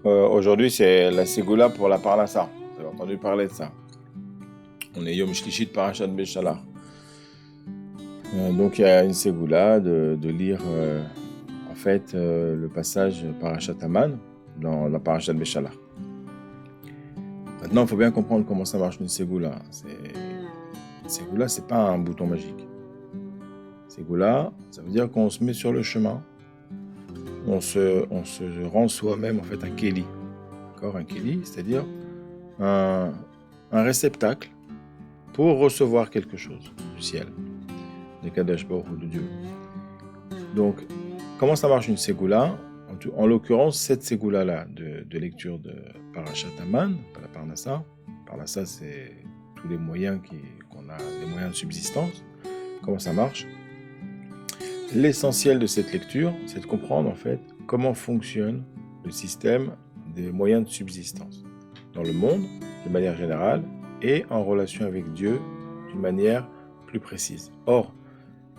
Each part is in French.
Aujourd'hui, c'est la Ségoula pour la Parnassa. Vous avez entendu parler de ça. On est Yom Shlishi de Parashat Beshalach. Donc, il y a une Ségoula de lire en fait le passage Parashat Aman dans la Parashat Beshalach. Maintenant, il faut bien comprendre comment ça marche une Ségoula. Une Ségoula, c'est pas un bouton magique. Ségoula, ça veut dire qu'on se met sur le chemin. On se rend soi-même en fait un Kéli. D'accord, un Kéli, c'est-à-dire un réceptacle pour recevoir quelque chose du ciel, des Kadosh Baruch Hu de Dieu. Donc, comment ça marche une Ségoula? En l'occurrence, cette Ségoula-là de lecture de Parashat Aman, pas la Parnassa. Parnassa, c'est tous les moyens qu'on a, les moyens de subsistance. Comment ça marche? L'essentiel de cette lecture, c'est de comprendre en fait comment fonctionne le système des moyens de subsistance dans le monde, de manière générale, et en relation avec Dieu d'une manière plus précise. Or,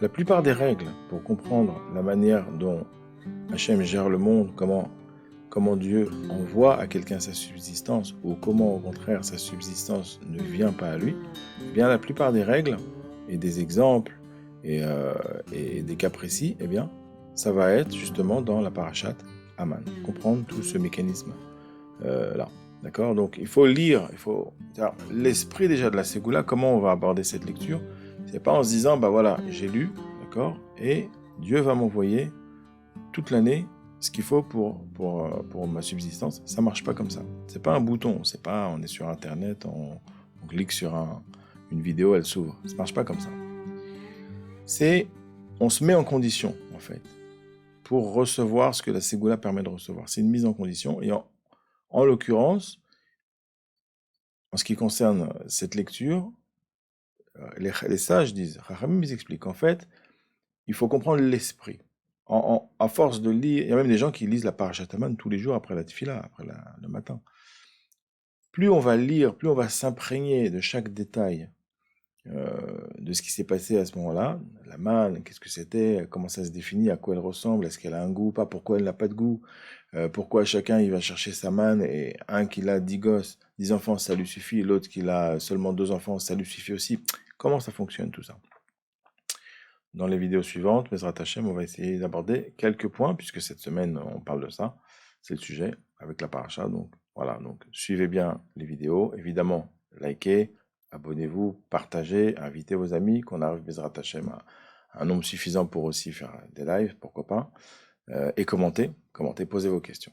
la plupart des règles pour comprendre la manière dont Hachem gère le monde, comment Dieu envoie à quelqu'un sa subsistance, ou comment au contraire sa subsistance ne vient pas à lui, eh bien la plupart des règles et des exemples et des cas précis, eh bien, ça va être justement dans la parashat Aman. Comprendre tout ce mécanisme là. D'accord? Donc il faut lire, l'esprit déjà de la Ségoula, comment on va aborder cette lecture. C'est pas en se disant, bah voilà, j'ai lu, d'accord, et Dieu va m'envoyer toute l'année ce qu'il faut pour ma subsistance. Ça marche pas comme ça. C'est pas un bouton, c'est pas on est sur internet, on clique sur une vidéo, elle s'ouvre. Ça marche pas comme ça. On se met en condition, en fait, pour recevoir ce que la Ségoula permet de recevoir. C'est une mise en condition, et en l'occurrence, en ce qui concerne cette lecture, les sages disent, Chachamim, ils expliquent, en fait, il faut comprendre l'esprit. À force de lire, il y a même des gens qui lisent la Parashat Aman tous les jours après la tefila, après le matin. Plus on va lire, plus on va s'imprégner de chaque détail de ce qui s'est passé à ce moment-là, la manne, qu'est-ce que c'était, comment ça se définit, à quoi elle ressemble, est-ce qu'elle a un goût ou pas, pourquoi elle n'a pas de goût, pourquoi chacun il va chercher sa manne, et un qui a 10 gosses, 10 enfants, ça lui suffit, et l'autre qui a seulement 2 enfants, ça lui suffit aussi. Comment ça fonctionne tout ça? Dans les vidéos suivantes, Bezrat Hashem, on va essayer d'aborder quelques points, puisque cette semaine on parle de ça, c'est le sujet, avec la paracha, donc voilà, donc suivez bien les vidéos, évidemment, likez, abonnez-vous, partagez, invitez vos amis, qu'on arrive Bezrat Hashem à un nombre suffisant pour aussi faire des lives, pourquoi pas, et commentez, posez vos questions.